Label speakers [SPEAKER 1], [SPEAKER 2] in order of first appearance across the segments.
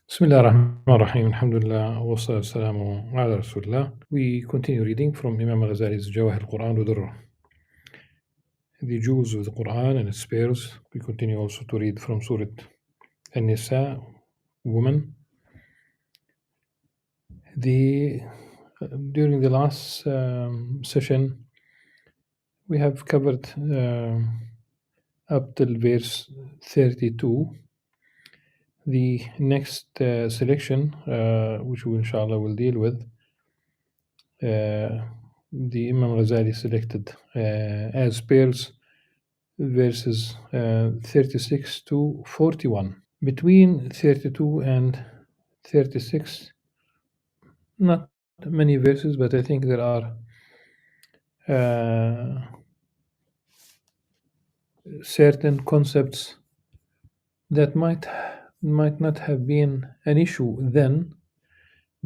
[SPEAKER 1] Bismillah ar-Rahman ar-Rahim, alhamdulillah, wa salatu wassalamu ala Rasulullah. We continue reading from Imam Al-Ghazali's Jawahir al-Quran wa Durr. The jewels of the Quran and its pairs. We continue also to read from Surah An-Nisa, woman. During the last session, we have covered up till verse 32. The next selection, which we inshallah will deal with, the Imam Ghazali selected as pairs verses 36 to 41. Between 32 and 36, not many verses, but I think there are certain concepts that might not have been an issue then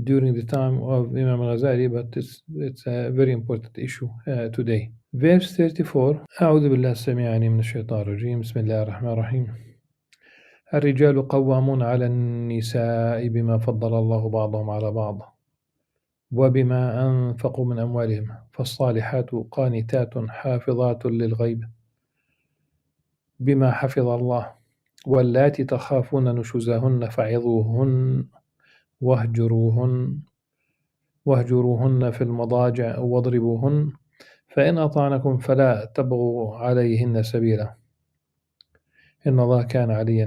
[SPEAKER 1] during the time of Imam Ghazali, but it's a very important issue today. Verse 34. أعوذ بالله السميع العليم من الشيطان الرجيم. بسم الله الرحمن الرحيم. الرجال قوامون على النساء بما فضل الله بعضهم على بعض وبما أنفقوا من أموالهم فالصالحات قانتات حافظات للغيب بما حفظ الله واللاتي تخافون نشوزهن فعظوهن واهجروهن في المضاجع واضربوهن فإن أطعنكم فلا تبغوا عليهن سبيلا إن الله كان عليا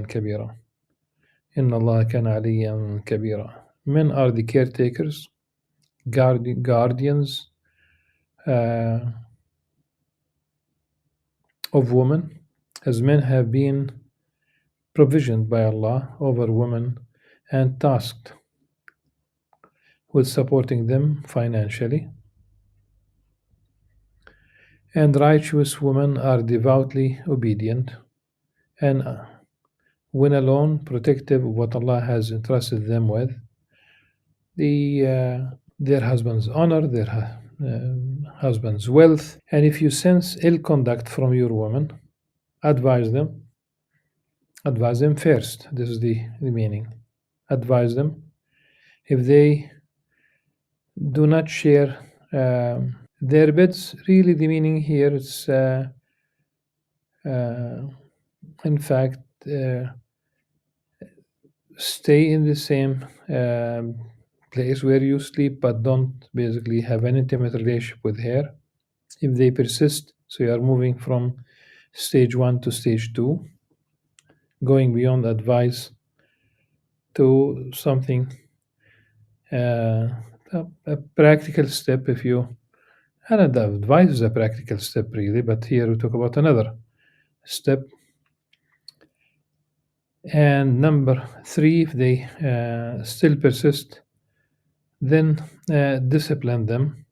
[SPEAKER 1] كبيرا. Men are the caretakers, guardians of women, as men have been provisioned by Allah over women and tasked with supporting them financially. And righteous women are devoutly obedient and when alone protective of what Allah has entrusted them with, their husband's honor, their husband's wealth. And if you sense ill conduct from your woman, advise them first. This is the meaning. Advise them. If they do not share their beds, really the meaning here is in fact stay in the same place where you sleep, but don't basically have an intimate relationship with her. If they persist, so you are moving from stage 1 to stage 2, going beyond advice to something a practical step. And the advice is a practical step really, but here we talk about another step. And number 3, if they still persist, then discipline them.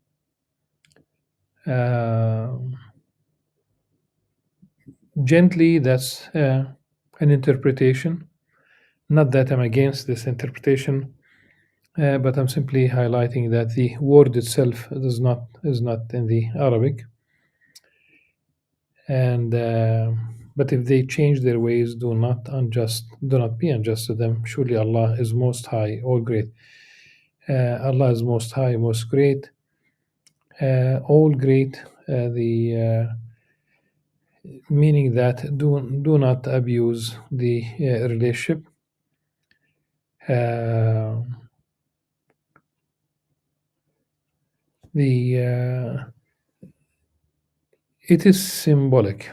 [SPEAKER 1] Gently, that's an interpretation. Not that I'm against this interpretation, but I'm simply highlighting that the word itself is not in the Arabic. And but if they change their ways, do not be unjust to them. Surely Allah is most high, all great. Allah is most high, most great, all great. The meaning that do not abuse the relationship. It is symbolic.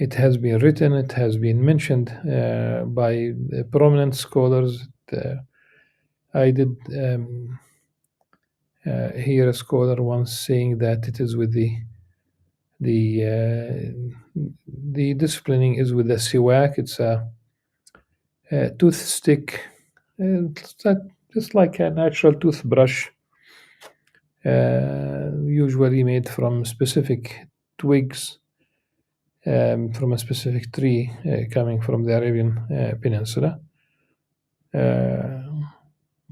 [SPEAKER 1] It has been written, it has been mentioned by prominent scholars. I did hear a scholar once saying that it is with the disciplining is with the siwak. It's a tooth stick. It's just like a natural toothbrush, usually made from specific twigs from a specific tree coming from the Arabian Peninsula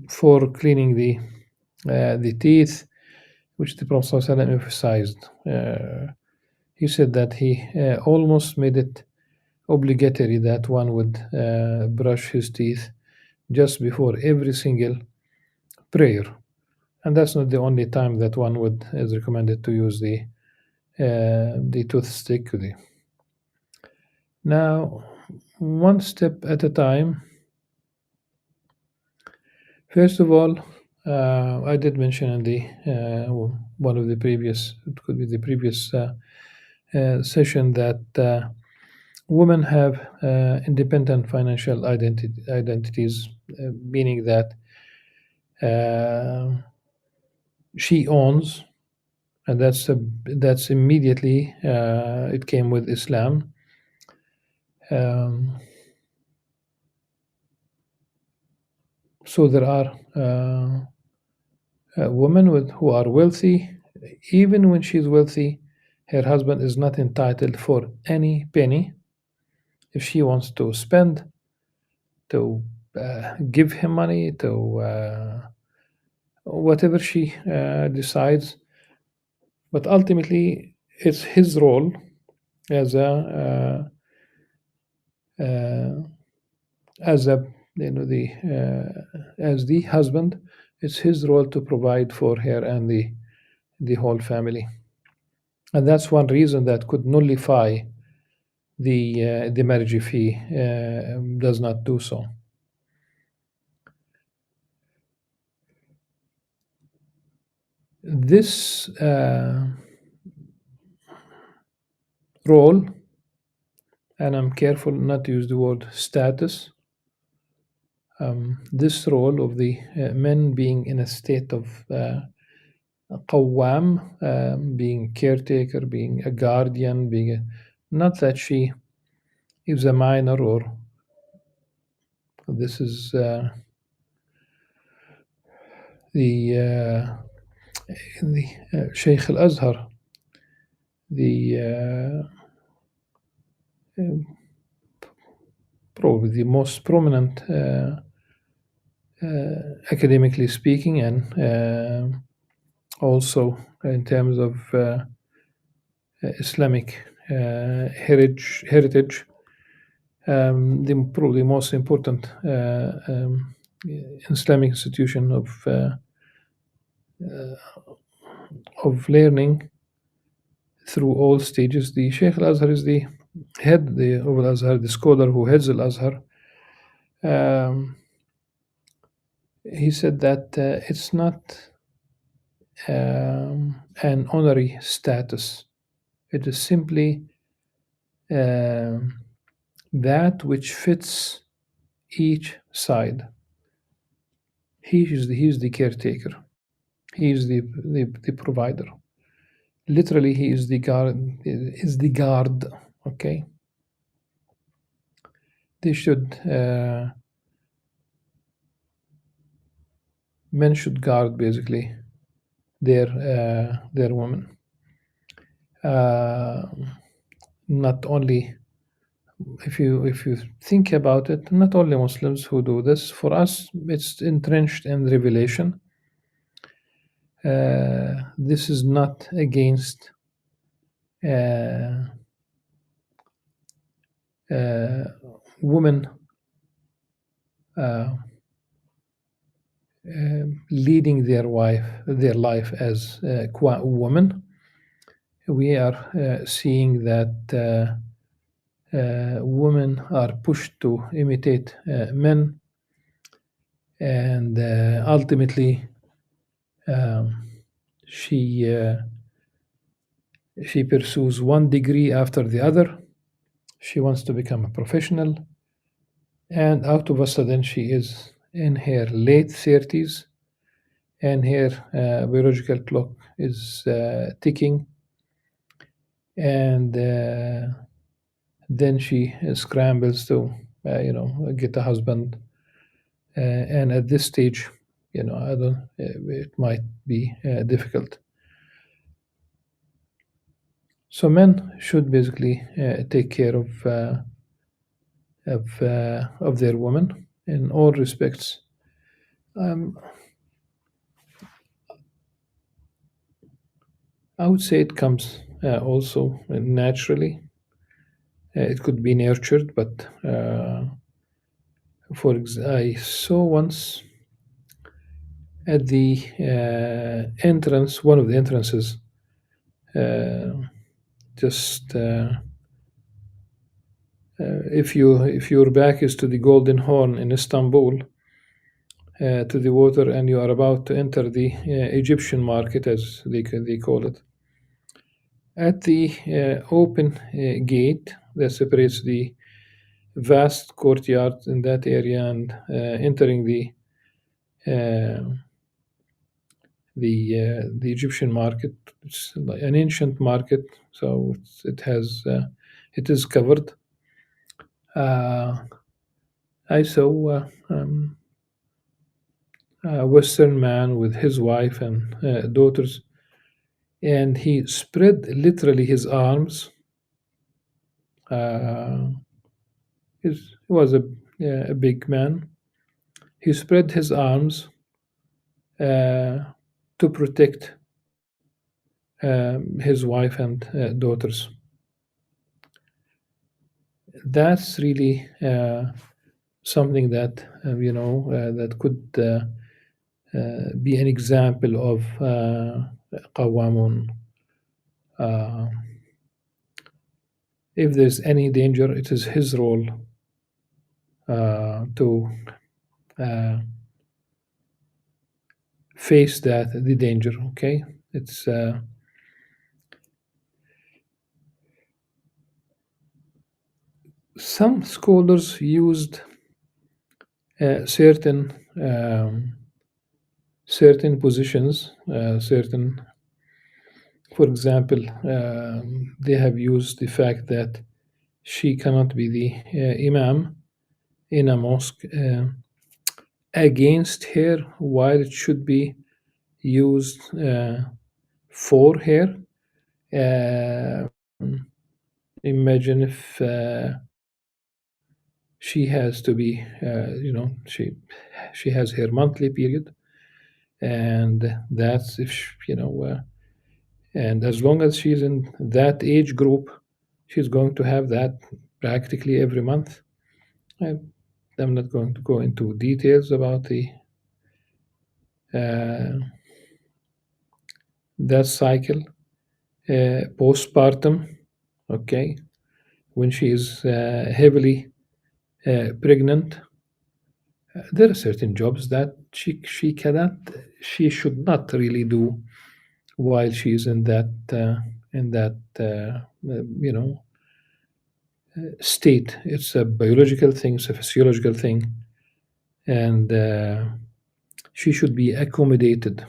[SPEAKER 1] for cleaning the teeth, which the Prophet ﷺ emphasized. He said that he almost made it obligatory that one would brush his teeth just before every single prayer. And that's not the only time that one would is recommended to use the toothstick. Now, one step at a time. First of all, I did mention in the one of the previous, it could be the previous session, that women have independent financial identities, meaning that she owns, and that's immediately it came with Islam. So there are women who are wealthy. Even when she's wealthy, her husband is not entitled for any penny. If she wants to spend, to give him money, to whatever she decides, but ultimately it's his role as a the as the husband. It's his role to provide for her and the whole family, and that's one reason that could nullify the marriage if he does not do so. This role, and I'm careful not to use the word status, this role of the men being in a state of qawwam, being caretaker, being a guardian, not that she is a minor, or this is the Sheikh Al-Azhar, the probably the most prominent, academically speaking, and also in terms of Islamic heritage, probably most important Islamic institution of learning through all stages. The Sheikh Al-Azhar is the head of Al-Azhar, the scholar who heads Al-Azhar. He said that it's not an honorary status. It is simply that which fits each side. He is the caretaker. He is the provider. Literally, he is the guard. Okay. They should. Men should guard basically their women. Not only, if you think about it, not only Muslims who do this. For us, it's entrenched in revelation. This is not against women leading their life as women. We are seeing that women are pushed to imitate men, and ultimately she pursues one degree after the other. She wants to become a professional, and out of a sudden she is in her late 30s, and her biological clock is ticking, and then she scrambles to get a husband, and at this stage, I don't. It might be difficult. So men should basically take care of their women in all respects. I would say it comes also naturally. it could be nurtured, but I saw once at the entrance, one of the entrances, uh, just if your back is to the Golden Horn in Istanbul, to the water, and you are about to enter the Egyptian market, as they call it, at the open gate that separates the vast courtyard in that area and entering uh, the Egyptian market. It's like an ancient market, so it is covered. Uh, I saw a Western man with his wife and daughters, and he spread literally his arms. Uh, he was a big man. He spread his arms uh, to protect his wife and daughters. That's really something that that could be an example of qawamun. Uh, if there's any danger, it is his role to uh, face the danger. Okay, it's some scholars used certain certain positions, certain, for example, they have used the fact that she cannot be the imam in a mosque against her, while it should be used for her. Uh, Imagine if she has to be, she has her monthly period, and that's if and as long as she's in that age group, she's going to have that practically every month. I, I'm not going to go into details about the uh, that cycle. Postpartum, okay, when she is heavily pregnant, there are certain jobs that she should not really do while she is in that state. It's a biological thing, it's a physiological thing, and she should be accommodated.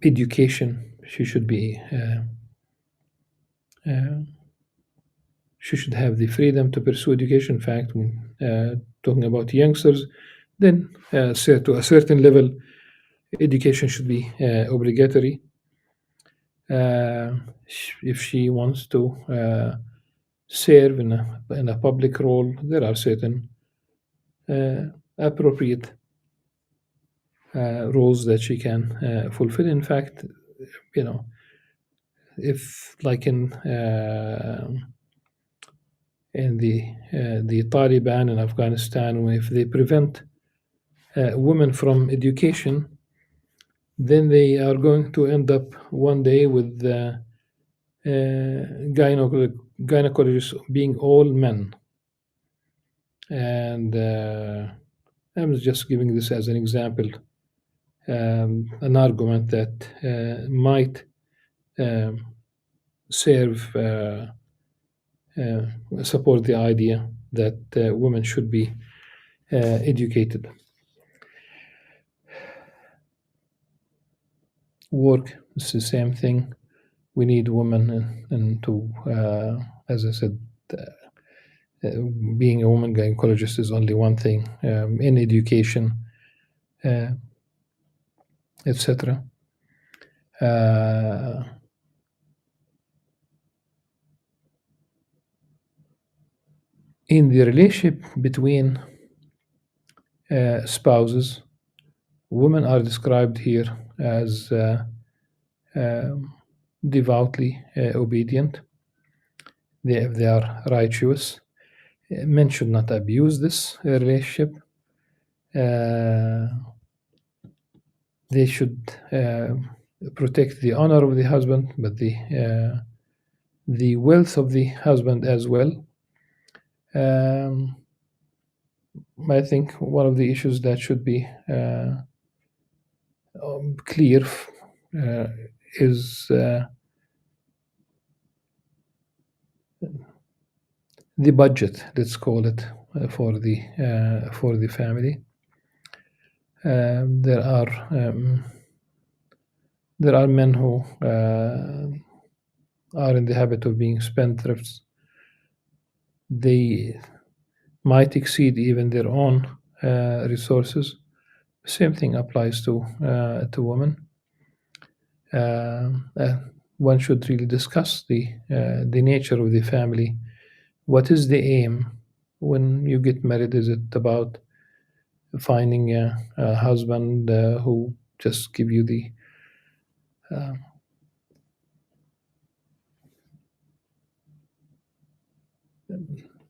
[SPEAKER 1] Education, uh, she should have the freedom to pursue education. In fact, when talking about youngsters, then to a certain level, education should be obligatory. Uh, if she wants to serve in a public role, there are certain appropriate roles that she can fulfill. In fact, if like in the Taliban in Afghanistan, if they prevent women from education, then they are going to end up one day with gynecologists being all men. And I'm just giving this as an example, an argument that might serve support the idea that women should be educated. Work is the same thing. We need women, and to, as I said, being a woman gynecologist is only one thing. In education, etc. In the relationship between spouses, women are described here as um, devoutly obedient, if they are righteous. Men should not abuse this relationship. Uh, they should protect the honor of the husband, but the wealth of the husband as well. Um, I think one of the issues that should be clear uh, is the budget, let's call it, for the family. There are men who are in the habit of being spendthrifts. They might exceed even their own resources. Same thing applies to women. Uh, uh, One should really discuss the nature of the family. What is the aim when you get married? Is it about finding a husband who just give you the uh,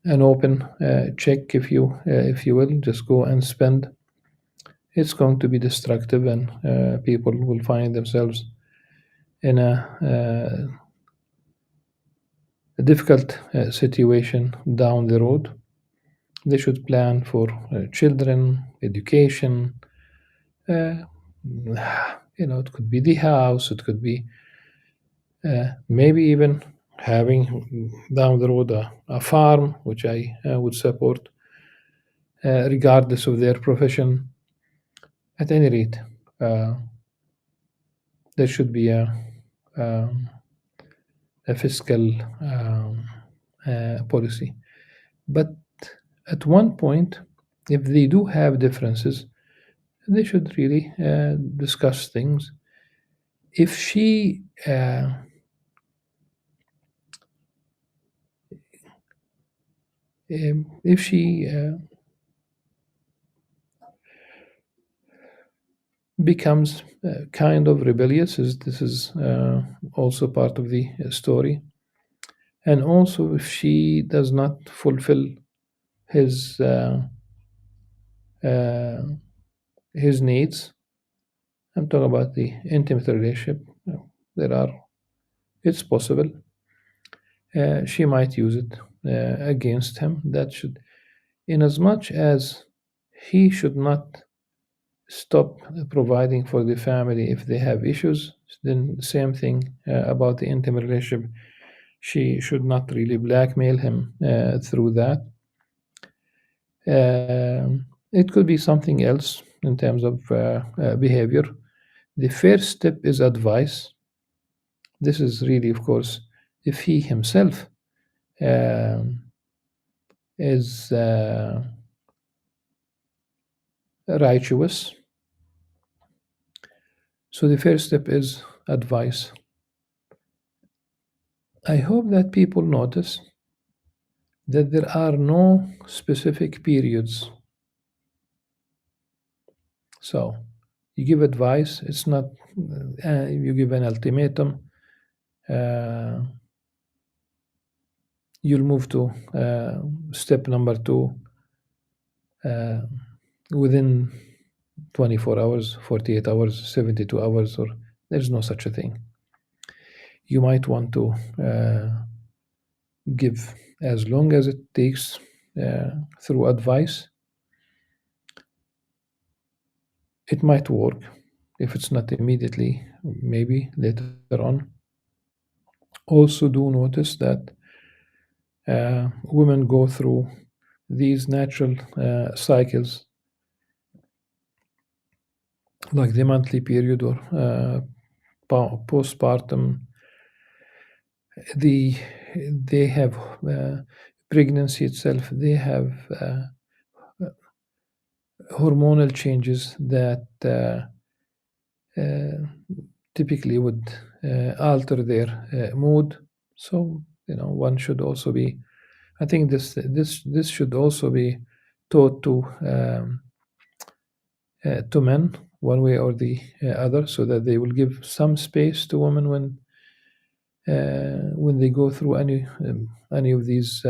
[SPEAKER 1] an open check, if you will, just go and spend? It's going to be destructive, and people will find themselves in a difficult situation down the road. They should plan for children, education. Uh, it could be the house. It could be maybe even having down the road a farm, which I would support, regardless of their profession. At any rate, uh, there should be um, a fiscal policy. But at one point, if they do have differences, they should really discuss things. If she if she becomes kind of rebellious, this is also part of the story. And also, if she does not fulfill his uh, uh, his needs, I'm talking about the intimate relationship. There are, it's possible she might use it against him. That should, in as much as he should not stop providing for the family if they have issues. Then same thing about the intimate relationship. She should not really blackmail him through that. It could be something else in terms of behavior. The first step is advice. This is really, of course, if he himself um is righteous. So the first step is advice. I hope that people notice that there are no specific periods. So you give advice, it's not, you give an ultimatum, uh, you'll move to step number two uh, within 24 hours, 48 hours, 72 hours, or there's no such a thing. You might want to give as long as it takes through advice. It might work. If it's not immediately, maybe later on. Also, do notice that women go through these natural cycles, like the monthly period or postpartum. They have pregnancy itself. They have hormonal changes that uh, typically would alter their mood. So one should also be. I think this should also be taught to men one way or the other, so that they will give some space to women when they go through any of these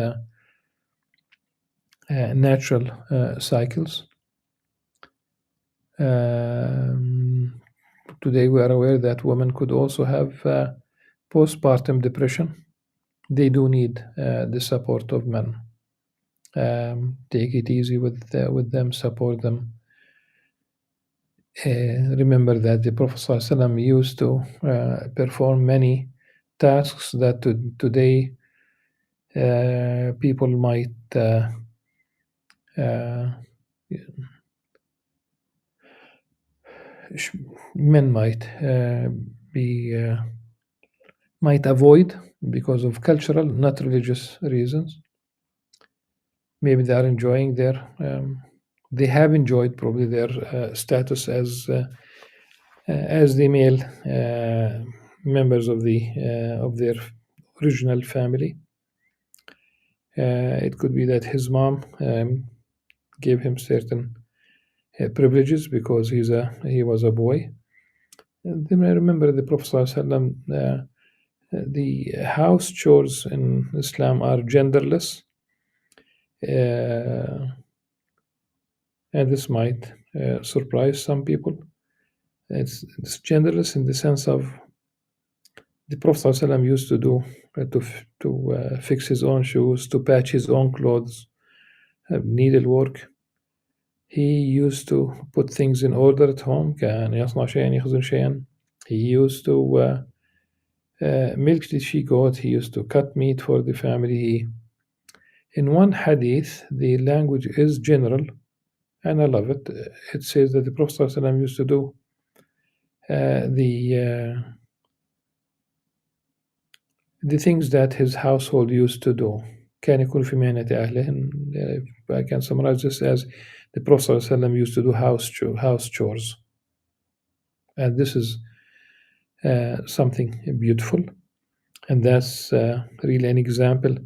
[SPEAKER 1] natural cycles. Today, we are aware that women could also have postpartum depression. They do need the support of men. Take it easy with them, support them. Remember that the Prophet ﷺ used to perform many tasks that today people might men might avoid because of cultural, not religious reasons. Maybe they are enjoying they have enjoyed probably their status as the male members of their original family. It could be that his mom gave him certain privileges because he was a boy. And then I remember the Prophet ﷺ, the house chores in Islam are genderless, and this might surprise some people. It's genderless in the sense of the Prophet ﷺ used to do to fix his own shoes, to patch his own clothes, needlework. He used to put things in order at home. كان يصنع شيئا يخزن شيئا. He used to milk the she goat. He used to cut meat for the family. In one hadith, the language is general, and I love it. It says that the Prophet ﷺ used to do the things that his household used to do. كان يكون في مهنة أهله. I can summarize this as the Prophet ﷺ used to do house chores. And this is something beautiful. And that's really an example.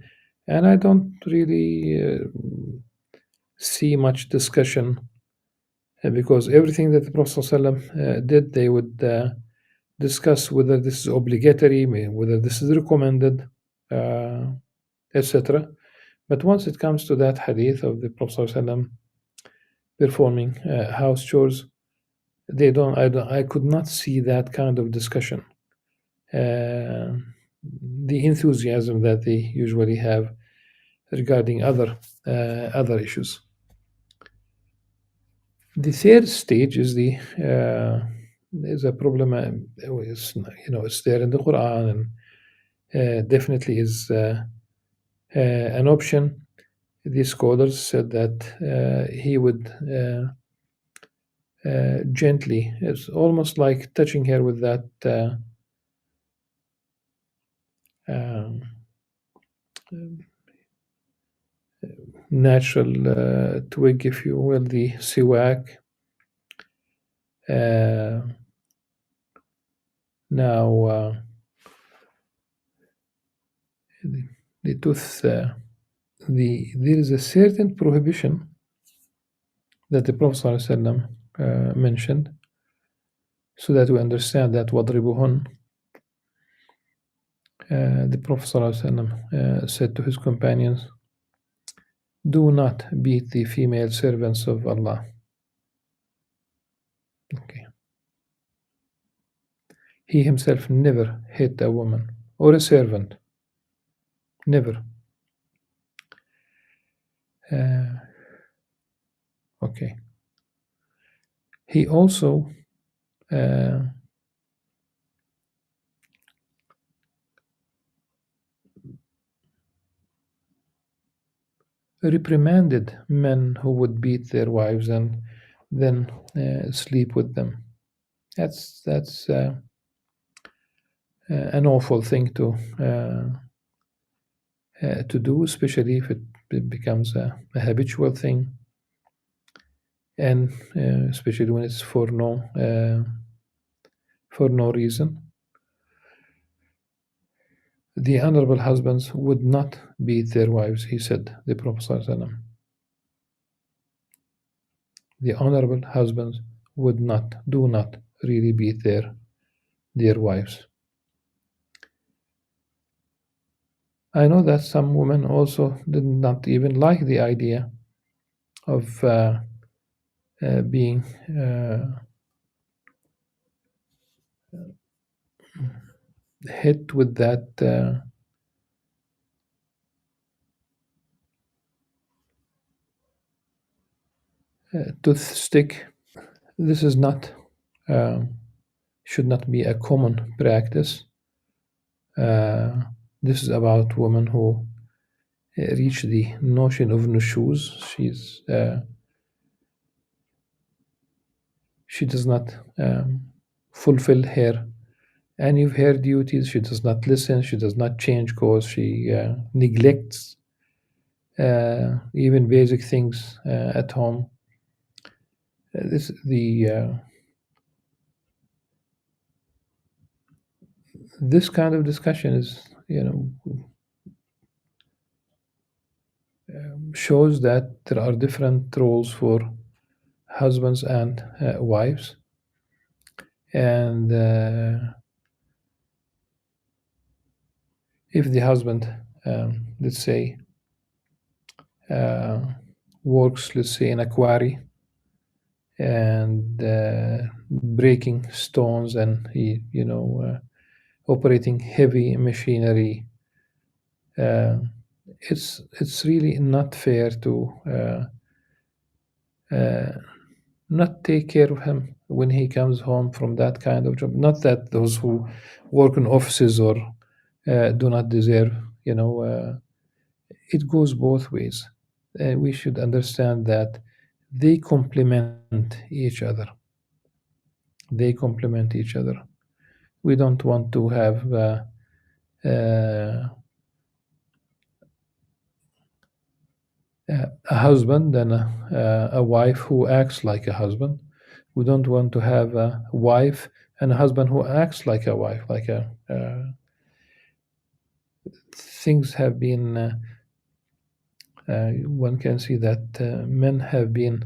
[SPEAKER 1] And I don't really see much discussion because everything that the Prophet ﷺ did, they would discuss whether this is obligatory, whether this is recommended, etc. But once it comes to that hadith of the Prophet ﷺ performing house chores, I could not see that kind of discussion. The enthusiasm that they usually have regarding other issues. The third stage is is a problem. It's there in the Qur'an and definitely is an option. The scholars said that he would gently, it's almost like touching her with that natural twig, if you will, the siwak. Now, the tooth, there is a certain prohibition that the Prophet ﷺ mentioned, so that we understand that وَضْرِبُهُنْ. The Prophet ﷺ said to his companions, do not beat the female servants of Allah. Okay. He himself never hit a woman or a servant. Never. Okay. He also reprimanded men who would beat their wives and then sleep with them. That's an awful thing to do, especially if it becomes a habitual thing, and especially when it's for no reason. The honorable husbands would not beat their wives, he said, the Prophet ﷺ. The honorable husbands would not, do not really beat their wives. I know that some women also did not even like the idea of being hit with that tooth stick. This is not um, should not be a common practice. Uh, this is about women who reach the notion of nushuz. She does not fulfill her any of her duties. She does not listen. She does not change course. She neglects even basic things at home. This kind of discussion is, shows that there are different roles for husbands and wives, and if the husband, let's say, uh, works, let's say, in a quarry and breaking stones, and he, operating heavy machinery, uh, it's really not fair to uh, not take care of him when he comes home from that kind of job. Not that those who work in offices or do not deserve, it goes both ways. We should understand that they complement each other. They complement each other. We don't want to have uh, a husband and a wife who acts like a husband. We don't want to have a wife and a husband who acts like a wife. Things have been. One can see that men have been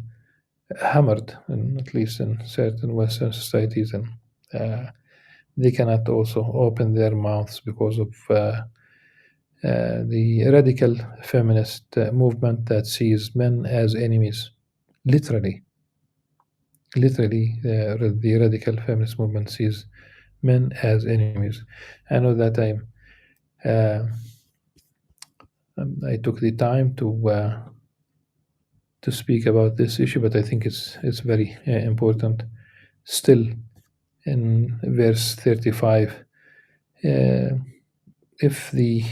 [SPEAKER 1] hammered, at least in certain Western societies, and they cannot also open their mouths because of the radical feminist movement that sees men as enemies. Literally, the radical feminist movement sees men as enemies. I know that uh, I took the time to speak about this issue, but I think it's very important. Still, in verse 35, uh, if the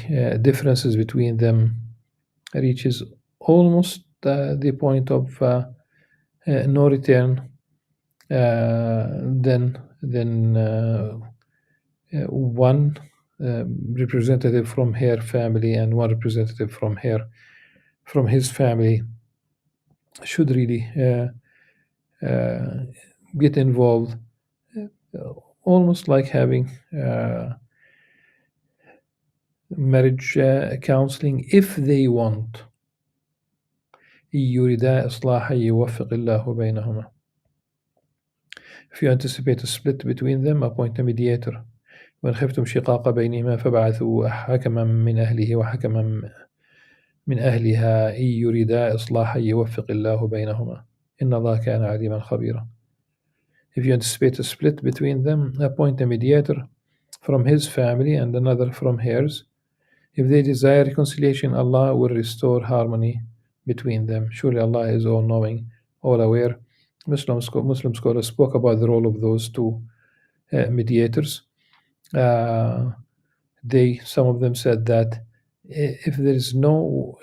[SPEAKER 1] differences between them reaches almost the point of no return, then one representative from her family and one representative from his family should really get involved, almost like having marriage counseling if they want. يريدا إصلاحا يوفق الله بينهما. If you anticipate a split between them, appoint a mediator. وإن خفتم شقاق بينهما فبعثوا حكما من أهله وحكما من أهلها إن يريدا إصلاحا يوفق الله بينهما إن الله كان عليما خبيرا. If you anticipate a split between them, appoint a mediator from his family and another from hers. If they desire reconciliation, Allah will restore harmony between them. Surely Allah is all knowing, all aware. Muslim scholars spoke about the role of those two mediators. Some of them said that if there is no,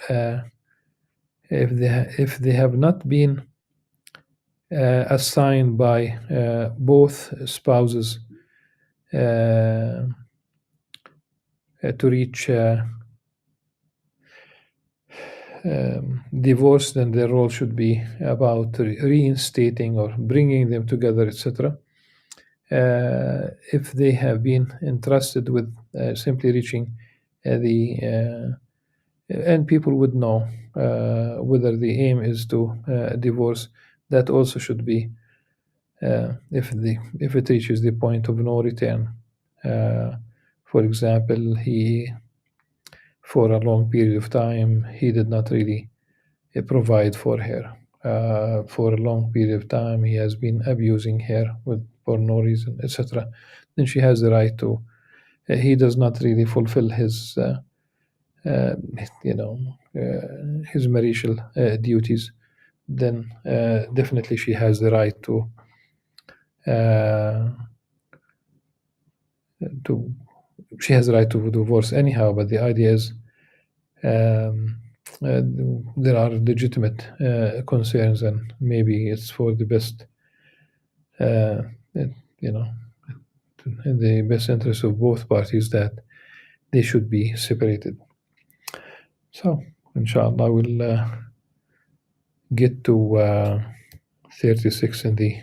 [SPEAKER 1] if they have not been assigned by both spouses to reach divorce, then their role should be about reinstating or bringing them together, etc. If they have been entrusted with simply reaching and people would know whether the aim is to divorce, that also should be if it reaches the point of no return. For example, for a long period of time, he did not really provide for her. For a long period of time, he has been abusing her for no reason, etc. Then she has the right to. He does not really fulfill his, uh, his marital duties. Then definitely she has the right uh, to. She has the right to divorce anyhow. But the idea is. Um, uh, there are legitimate concerns, and maybe it's for the best, uh, you know, in the best interest of both parties that they should be separated. So, inshallah, we'll get to 36 in the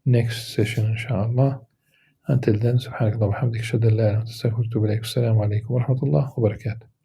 [SPEAKER 1] next session, inshallah. Until then, subhanakallah wa bihamdik, ashhadu an la ilaha illa anta, astaghfiruka wa atubu ilaik. Assalamu alaikum wa rahmatullahi wa barakatuh.